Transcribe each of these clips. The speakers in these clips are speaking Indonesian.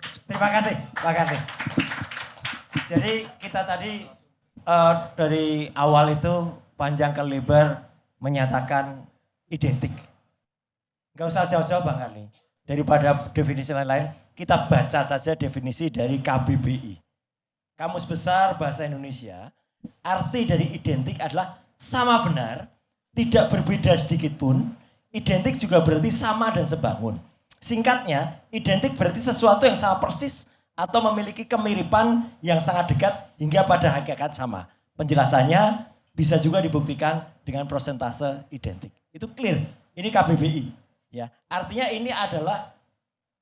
Terima kasih, Pak Karni. Jadi kita tadi dari awal itu panjang ke lebar menyatakan identik. Gak usah jauh-jauh Bang Karni. Daripada definisi lain-lain, kita baca saja definisi dari KBBI. Kamus Besar Bahasa Indonesia, arti dari identik adalah sama benar, tidak berbeda sedikit pun, identik juga berarti sama dan sebangun. Singkatnya, identik berarti sesuatu yang sama persis atau memiliki kemiripan yang sangat dekat hingga pada hakikat sama. Penjelasannya bisa juga dibuktikan dengan persentase identik. Itu clear. Ini KBBI. Ya, artinya ini adalah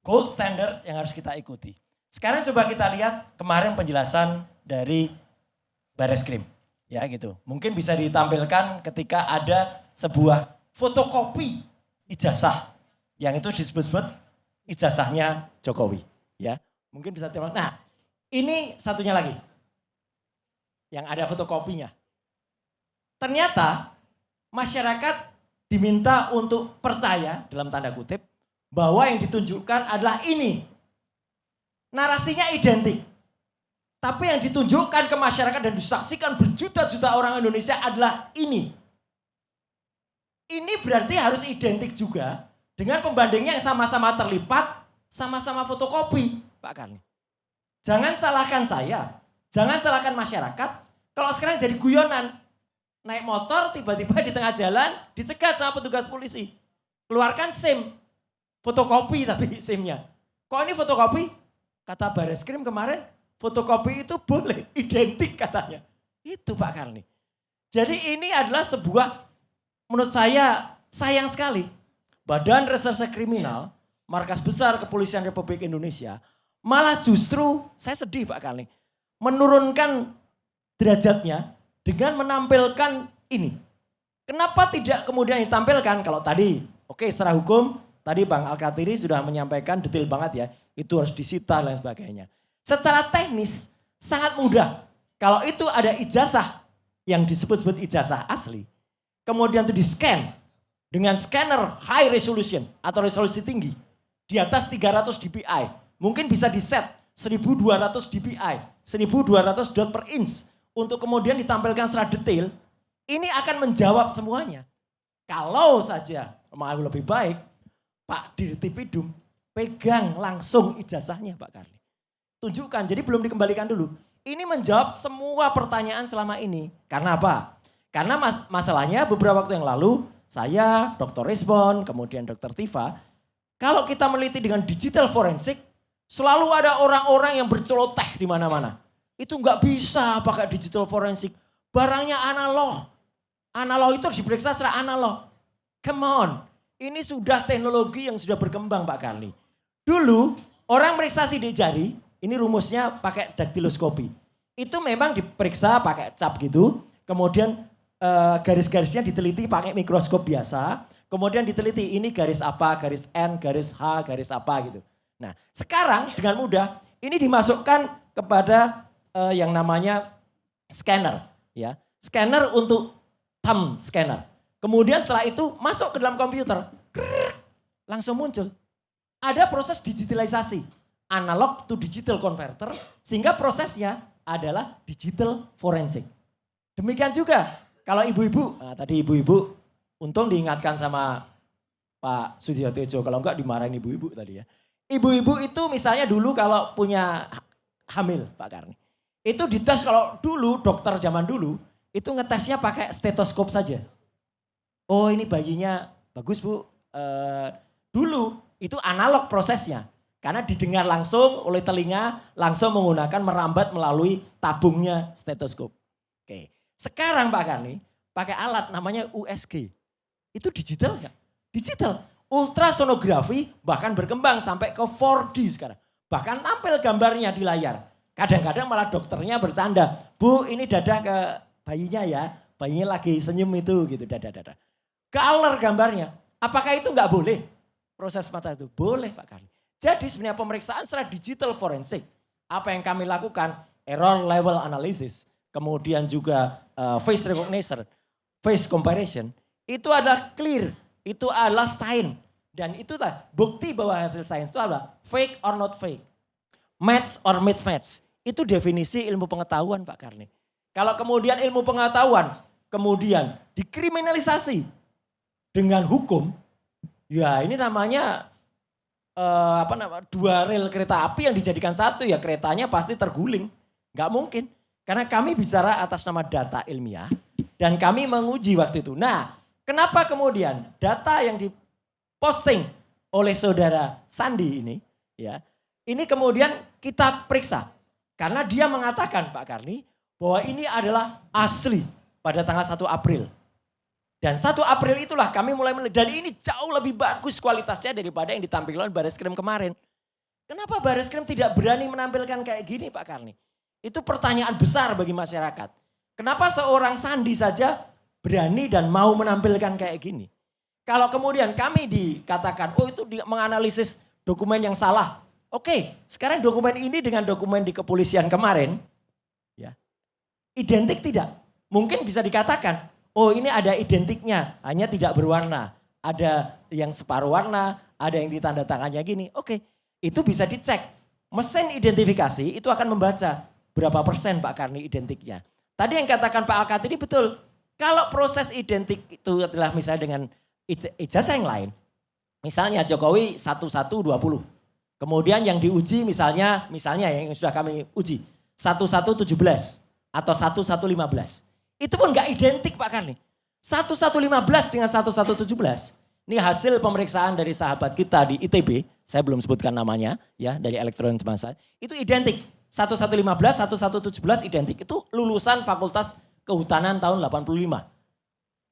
gold standard yang harus kita ikuti. Sekarang coba kita lihat kemarin penjelasan dari Bareskrim. Ya gitu. Mungkin bisa ditampilkan ketika ada sebuah fotokopi ijazah yang itu disebut-sebut ijazahnya Jokowi, ya. Mungkin bisa ditampilkan. Nah, ini satunya lagi. Yang ada fotokopinya. Ternyata masyarakat diminta untuk percaya dalam tanda kutip bahwa yang ditunjukkan adalah ini. Narasinya identik. Tapi yang ditunjukkan ke masyarakat dan disaksikan berjuta-juta orang Indonesia adalah ini. Ini berarti harus identik juga dengan pembandingnya yang sama-sama terlipat, sama-sama fotokopi, Pak Karni. Jangan salahkan saya, jangan salahkan masyarakat. Kalau sekarang jadi guyonan, naik motor tiba-tiba di tengah jalan dicegat sama petugas polisi. Keluarkan SIM, fotokopi tapi SIM-nya. Kok ini fotokopi? Kata Bareskrim kemarin, fotokopi itu boleh, identik katanya. Itu Pak Karni. Jadi ini adalah sebuah, menurut saya sayang sekali. Badan Reserse Kriminal, Markas Besar Kepolisian Republik Indonesia, malah justru, saya sedih Pak Karni, menurunkan derajatnya dengan menampilkan ini. Kenapa tidak kemudian ditampilkan kalau tadi, oke secara hukum, tadi Bang Al-Katiri sudah menyampaikan detail banget ya, itu harus disita dan lain sebagainya. Secara teknis sangat mudah. Kalau itu ada ijazah yang disebut-sebut ijazah asli, kemudian itu di-scan dengan scanner high resolution atau resolusi tinggi di atas 300 dpi, mungkin bisa di-set 1200 dpi, 1200 dot per inch untuk kemudian ditampilkan secara detail, ini akan menjawab semuanya. Kalau saja mau lebih baik, Pak Dirtipidum pegang langsung ijazahnya Pak Karni. Tunjukkan, jadi belum dikembalikan dulu. Ini menjawab semua pertanyaan selama ini. Karena apa? Karena masalahnya beberapa waktu yang lalu, saya, Dr. Rizbon, kemudian Dr. Tifa, kalau kita meneliti dengan digital forensik, selalu ada orang-orang yang berceloteh di mana-mana. Itu nggak bisa pakai digital forensik. Barangnya analog. Analog itu harus diperiksa secara analog. Come on. Ini sudah teknologi yang sudah berkembang Pak Karni. Dulu orang meriksa sidik jari, ini rumusnya pakai daktiloskopi. Itu memang diperiksa pakai cap gitu, kemudian garis-garisnya diteliti pakai mikroskop biasa, kemudian diteliti ini garis apa, garis N, garis H, garis apa gitu. Nah sekarang dengan mudah ini dimasukkan kepada yang namanya scanner. Ya. Scanner untuk thumb scanner. Kemudian setelah itu masuk ke dalam komputer, langsung muncul. Ada proses digitalisasi, analog to digital converter, sehingga prosesnya adalah digital forensik. Demikian juga kalau ibu-ibu, nah tadi ibu-ibu untung diingatkan sama Pak Sujiyotejo, kalau enggak dimarahin ibu-ibu tadi ya. Ibu-ibu itu misalnya dulu kalau punya hamil Pak Karni, itu dites kalau dulu dokter zaman dulu itu ngetesnya pakai stetoskop saja. Oh ini bayinya bagus Bu, dulu itu analog prosesnya. Karena didengar langsung oleh telinga, langsung menggunakan merambat melalui tabungnya stetoskop. Oke. Sekarang Pak Karni pakai alat namanya USG. Itu digital enggak? Digital. Ultrasonografi bahkan berkembang sampai ke 4D sekarang. Bahkan tampil gambarnya di layar. Kadang-kadang malah dokternya bercanda. Bu ini dadah ke bayinya ya. Bayinya lagi senyum itu gitu. Dadah. Color gambarnya. Apakah itu enggak boleh? Proses mata itu boleh Pak Karni. Jadi sebenarnya pemeriksaan secara digital forensik. Apa yang kami lakukan? Error level analysis. Kemudian juga face recognition, face comparison. Itu adalah clear. Itu adalah sign. Dan itulah bukti bahwa hasil sains itu adalah fake or not fake. match or mismatch. Itu definisi ilmu pengetahuan Pak Karni. Kalau kemudian ilmu pengetahuan kemudian dikriminalisasi dengan hukum, ya ini namanya dua rel kereta api yang dijadikan satu, ya keretanya pasti terguling. Nggak mungkin. Karena kami bicara atas nama data ilmiah dan kami menguji waktu itu. Nah, kenapa kemudian data yang diposting oleh saudara Sandi ini, ya, ini kemudian kita periksa. Karena dia mengatakan Pak Karni bahwa ini adalah asli pada tanggal 1 April. Dan 1 April itulah kami mulai melihat, dan ini jauh lebih bagus kualitasnya daripada yang ditampilkan Bareskrim kemarin. Kenapa Bareskrim tidak berani menampilkan kayak gini Pak Karni? Itu pertanyaan besar bagi masyarakat. Kenapa seorang Sandi saja berani dan mau menampilkan kayak gini? Kalau kemudian kami dikatakan, oh itu menganalisis dokumen yang salah. Oke, sekarang dokumen ini dengan dokumen di kepolisian kemarin, ya, identik tidak? Mungkin bisa dikatakan, oh ini ada identiknya, hanya tidak berwarna. Ada yang separuh warna, ada yang ditanda tangannya gini. Oke, itu bisa dicek. Mesin identifikasi itu akan membaca berapa persen Pak Karni identiknya. Tadi yang katakan Pak Alkat ini betul. Kalau proses identik itu adalah misalnya dengan ijazah yang lain. Misalnya Jokowi 1120. Kemudian yang diuji misalnya yang sudah kami uji 1117 atau 1115. Itu pun nggak identik Pak Karni. 1115 dengan 1117. Ini hasil pemeriksaan dari sahabat kita di ITB. Saya belum sebutkan namanya ya, dari elektronik bangsa. Itu identik. 1115, 1117 identik. Itu lulusan Fakultas Kehutanan tahun 85.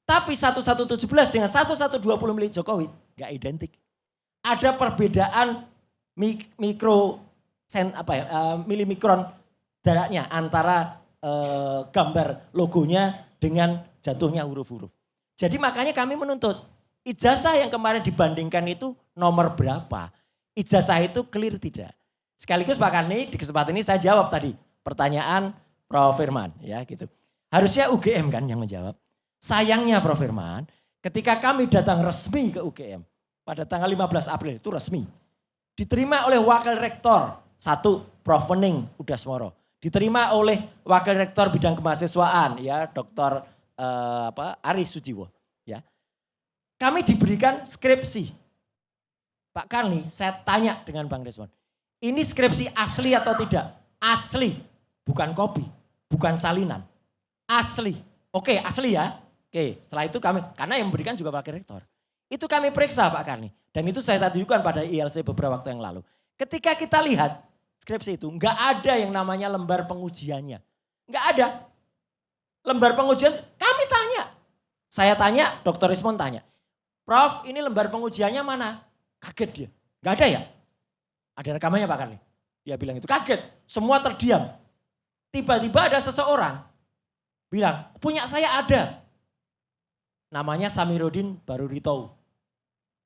Tapi 1117 dengan 1120 milik Jokowi nggak identik. Ada perbedaan milimikron jaraknya antara gambar logonya dengan jatuhnya huruf-huruf. Jadi makanya kami menuntut ijazah yang kemarin dibandingkan itu nomor berapa? Ijazah itu clear tidak? Sekaligus Pak Karni di kesempatan ini saya jawab tadi pertanyaan Prof. Firman ya gitu. Harusnya UGM kan yang menjawab. Sayangnya Prof. Firman ketika kami datang resmi ke UGM pada tanggal 15 April itu resmi. Diterima oleh Wakil Rektor 1 Prof. Wening Udasmoro. Diterima oleh Wakil Rektor Bidang Kemahasiswaan ya Dr. Ari Sujiwo ya. Kami diberikan skripsi. Pak Karni, saya tanya dengan Bang Desmond. Ini skripsi asli atau tidak? Asli, bukan kopi, bukan salinan. Asli. Oke, asli ya. Oke, setelah itu kami karena yang memberikan juga Wakil Rektor. Itu kami periksa Pak Karni dan itu saya tunjukkan pada ILC beberapa waktu yang lalu. Ketika kita lihat skripsi itu enggak ada yang namanya lembar pengujiannya. Enggak ada. Lembar pengujian kami tanya. Saya tanya, Dr. Rismon tanya. Prof, ini lembar pengujiannya mana? Kaget dia. Enggak ada ya? Ada rekamannya Pak Karni. Dia bilang itu kaget. Semua terdiam. Tiba-tiba ada seseorang bilang, punya saya ada. Namanya Samiruddin Barurito.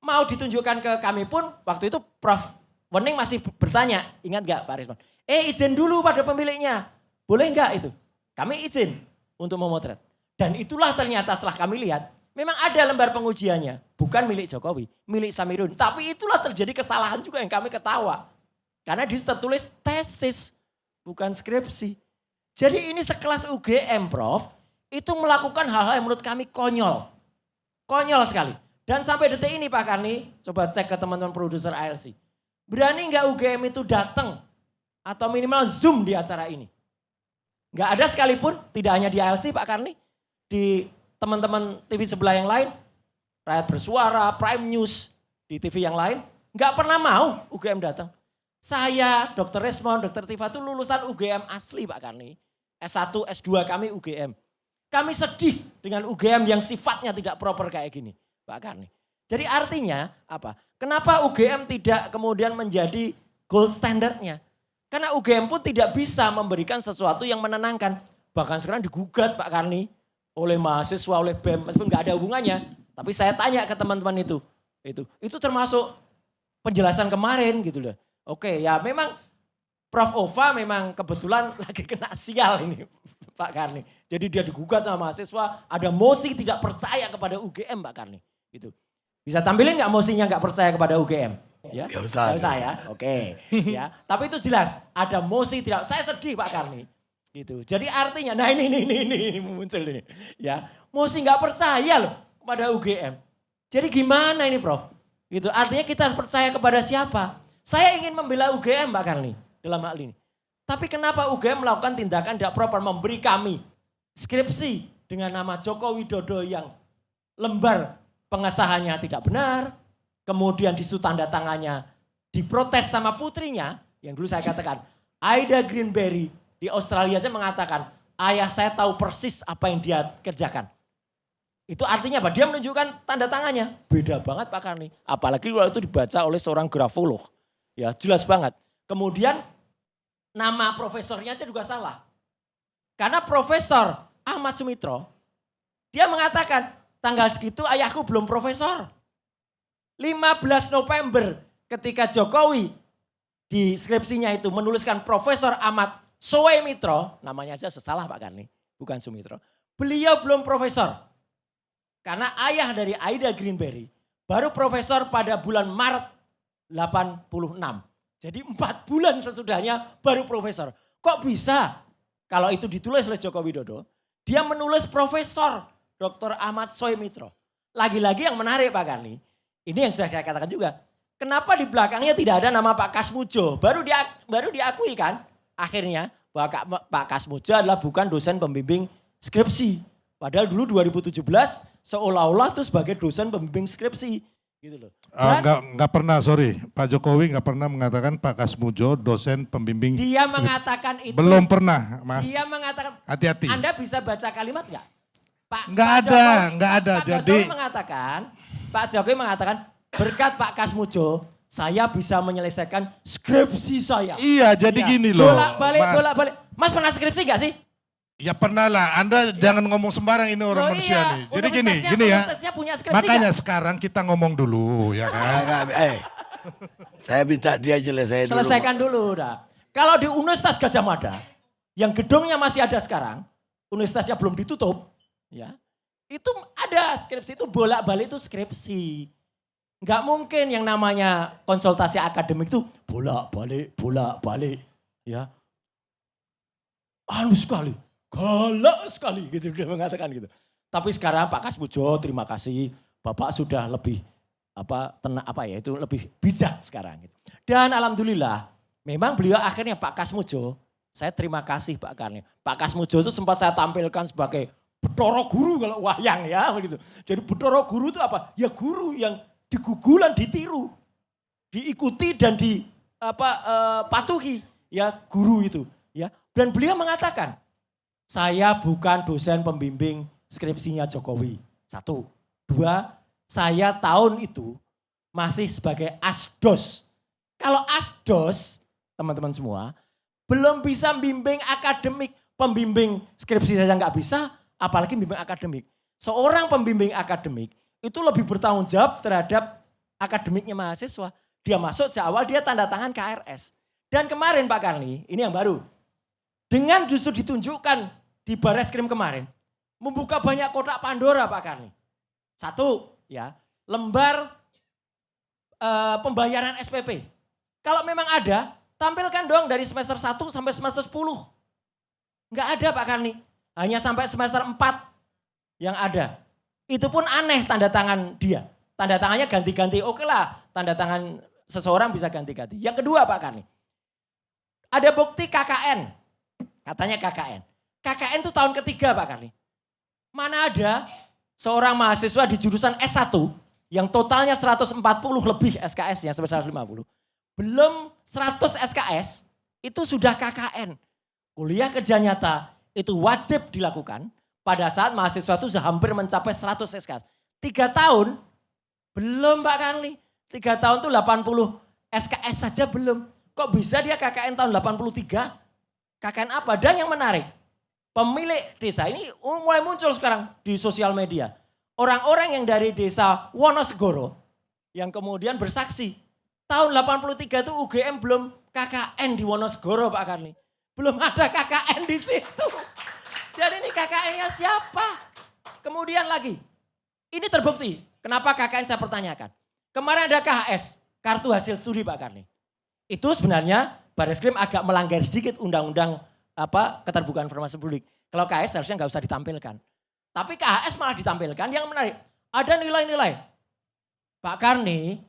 Mau ditunjukkan ke kami pun waktu itu Prof. Wening masih bertanya, ingat gak Pak Rismon? Izin dulu pada pemiliknya. Boleh enggak itu? Kami izin untuk memotret. Dan itulah ternyata setelah kami lihat, memang ada lembar pengujiannya. Bukan milik Jokowi, milik Samiruddin. Tapi itulah terjadi kesalahan juga yang kami ketawa. Karena di situ tertulis tesis, bukan skripsi. Jadi ini sekelas UGM Prof, itu melakukan hal-hal yang menurut kami konyol. Konyol sekali. Dan sampai detik ini Pak Karni, coba cek ke teman-teman produser ALC. Berani nggak UGM itu datang atau minimal Zoom di acara ini? Nggak ada sekalipun, tidak hanya di ALC Pak Karni, di teman-teman TV sebelah yang lain, Rakyat Bersuara, Prime News, di TV yang lain, nggak pernah mau UGM datang. Saya, Dr. Resmond, Dr. Tifa itu lulusan UGM asli Pak Karni. S1, S2 kami UGM. Kami sedih dengan UGM yang sifatnya tidak proper kayak gini Pak Karni. Jadi artinya apa? Kenapa UGM tidak kemudian menjadi gold standardnya? Karena UGM pun tidak bisa memberikan sesuatu yang menenangkan. Bahkan sekarang digugat Pak Karni oleh mahasiswa, oleh BEM, meskipun nggak ada hubungannya. Tapi saya tanya ke teman-teman itu termasuk penjelasan kemarin gitu loh. Oke, ya memang Prof. Ova memang kebetulan lagi kena sial ini Pak Karni. Jadi dia digugat sama mahasiswa, ada mosi tidak percaya kepada UGM Pak Karni. Gitu. Bisa tampilin nggak mosinya nggak percaya kepada UGM? Ya, Nggak usah. nggak usah ya. Oke, ya. Tapi itu jelas ada mosi tidak. Saya sedih Pak Karni. Gitu. Jadi artinya, nah ini muncul ini. Ya, mosi nggak percaya loh kepada UGM. Jadi gimana ini Prof? Gitu. Artinya kita harus percaya kepada siapa? Saya ingin membela UGM Pak Karni dalam hal ini. Tapi kenapa UGM melakukan tindakan tidak proper memberi kami skripsi dengan nama Joko Widodo yang lembar pengesahannya tidak benar, kemudian di situ tanda tangannya diprotes sama putrinya, yang dulu saya katakan, Aida Greenberry di Australia saya mengatakan, ayah saya tahu persis apa yang dia kerjakan. Itu artinya apa? Dia menunjukkan tanda tangannya. Beda banget Pak Karni. Apalagi kalau itu dibaca oleh seorang grafolog. Ya jelas banget. Kemudian nama profesornya aja juga salah. Karena Profesor Ahmad Sumitro, dia mengatakan tanggal segitu ayahku belum profesor. 15 November ketika Jokowi di skripsinya itu menuliskan Profesor Ahmad Sumitro, namanya aja salah Pak Karni, bukan Sumitro. Beliau belum profesor. Karena ayah dari Aida Greenberry baru profesor pada bulan Maret 86. Jadi 4 bulan sesudahnya baru profesor. Kok bisa kalau itu ditulis oleh Joko Widodo, dia menulis Profesor Dr. Ahmad Sumitro. Lagi-lagi yang menarik Pak Karni, ini yang sudah saya katakan juga. Kenapa di belakangnya tidak ada nama Pak Kasmujo? Baru diakui kan akhirnya bahwa Pak Kasmujo adalah bukan dosen pembimbing skripsi. Padahal dulu 2017 seolah-olah itu sebagai dosen pembimbing skripsi. Gitu loh. Enggak pernah, sorry. Pak Jokowi enggak pernah mengatakan Pak Kasmujo dosen pembimbing. Dia mengatakan itu. Belum pernah, Mas. Dia mengatakan. Hati-hati. Anda bisa baca kalimat enggak? Enggak ada. Jadi Pak Jokowi mengatakan berkat Pak Kasmujo saya bisa menyelesaikan skripsi saya. Iya, jadi gini loh. Bolak-balik. Mas pernah skripsi enggak sih? Ya pernah lah, Anda jangan ngomong sembarang ini orang manusia nih. Jadi gini ya, makanya sekarang kita ngomong dulu ya kan. Saya minta dia selesaikan dulu udah. Kalau di Universitas Gadjah Mada, yang gedungnya masih ada sekarang, universitasnya belum ditutup, ya itu ada skripsi itu bolak-balik itu skripsi. Nggak mungkin yang namanya konsultasi akademik itu bolak-balik, ya. Anu sekali. Galak sekali gitu dia mengatakan gitu. Tapi sekarang Pak Kasmujo terima kasih Bapak sudah lebih lebih bijak sekarang gitu. Dan alhamdulillah memang beliau akhirnya Pak Kasmujo, saya terima kasih Pak Karni. Pak Kasmujo itu sempat saya tampilkan sebagai Bathara Guru kalau wayang ya begitu. Jadi Bathara Guru itu apa? Ya guru yang digugulan, ditiru, diikuti dan patuhi ya guru itu ya. Dan beliau mengatakan saya bukan dosen pembimbing skripsinya Jokowi. 1. 2, saya tahun itu masih sebagai asdos. Kalau asdos, teman-teman semua, belum bisa bimbing akademik. Pembimbing skripsi saja nggak bisa, apalagi bimbing akademik. Seorang pembimbing akademik itu lebih bertanggung jawab terhadap akademiknya mahasiswa. Dia masuk sejak awal, dia tanda tangan KRS. Dan kemarin Pak Karni, ini yang baru. Dengan justru ditunjukkan di Barreskrim kemarin, membuka banyak kotak Pandora Pak Karni. 1, ya, lembar pembayaran SPP. Kalau memang ada, tampilkan dong dari semester 1 sampai semester 10. Enggak ada Pak Karni, hanya sampai semester 4 yang ada. Itu pun aneh tanda tangan dia. Tanda tangannya ganti-ganti, oke lah tanda tangan seseorang bisa ganti-ganti. Yang kedua Pak Karni, ada bukti KKN, katanya KKN. KKN itu tahun ketiga Pak Karni. Mana ada seorang mahasiswa di jurusan S1 yang totalnya 140 lebih SKS-nya sampai 150. Belum 100 SKS itu sudah KKN. Kuliah kerja nyata itu wajib dilakukan pada saat mahasiswa itu sudah hampir mencapai 100 SKS. 3 tahun belum Pak Karni. 3 tahun itu 80 SKS saja belum. Kok bisa dia KKN tahun 83? KKN apa? Dan yang menarik, pemilik desa ini mulai muncul sekarang di sosial media. Orang-orang yang dari desa Wonosegoro yang kemudian bersaksi. Tahun 83 itu UGM belum KKN di Wonosegoro Pak Karni. Belum ada KKN di situ. Jadi ini KKN-nya siapa? Kemudian lagi, ini terbukti. Kenapa KKN saya pertanyakan. Kemarin ada KHS. kartu hasil studi Pak Karni. Itu sebenarnya Bareskrim agak melanggar sedikit undang-undang keterbukaan informasi publik. Kalau KS harusnya nggak usah ditampilkan. Tapi KHS malah ditampilkan. Yang menarik, ada nilai-nilai. Pak Karni,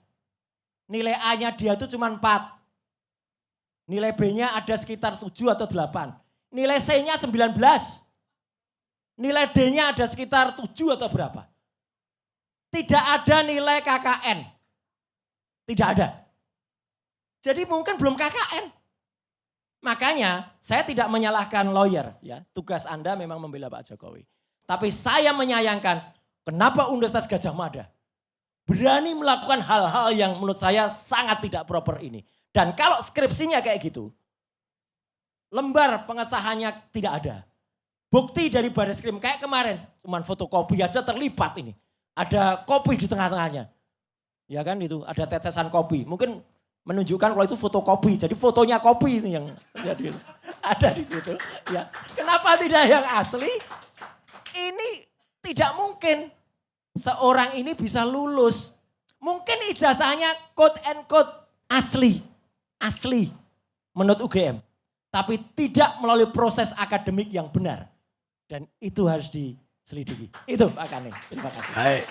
nilai A-nya dia itu cuma 4. Nilai B-nya ada sekitar 7 atau 8. Nilai C-nya 19. Nilai D-nya ada sekitar 7 atau berapa. Tidak ada nilai KKN. Tidak ada. Jadi mungkin belum KKN. Makanya saya tidak menyalahkan lawyer. Ya, tugas Anda memang membela Pak Jokowi. Tapi saya menyayangkan kenapa Universitas Gadjah Mada berani melakukan hal-hal yang menurut saya sangat tidak proper ini. Dan kalau skripsinya kayak gitu, lembar pengesahannya tidak ada. Bukti dari Bareskrim kayak kemarin, cuman fotokopi aja terlibat ini. Ada kopi di tengah-tengahnya. Ya kan itu, ada tetesan kopi. Mungkin menunjukkan kalau itu fotokopi. Jadi fotonya kopi ini yang jadi ada di situ. Ya. Kenapa tidak yang asli? Ini tidak mungkin seorang ini bisa lulus. Mungkin ijazahnya quote and quote asli. Asli menurut UGM. Tapi tidak melalui proses akademik yang benar. Dan itu harus diselidiki. Itu Pak Karni. Terima kasih. Baik.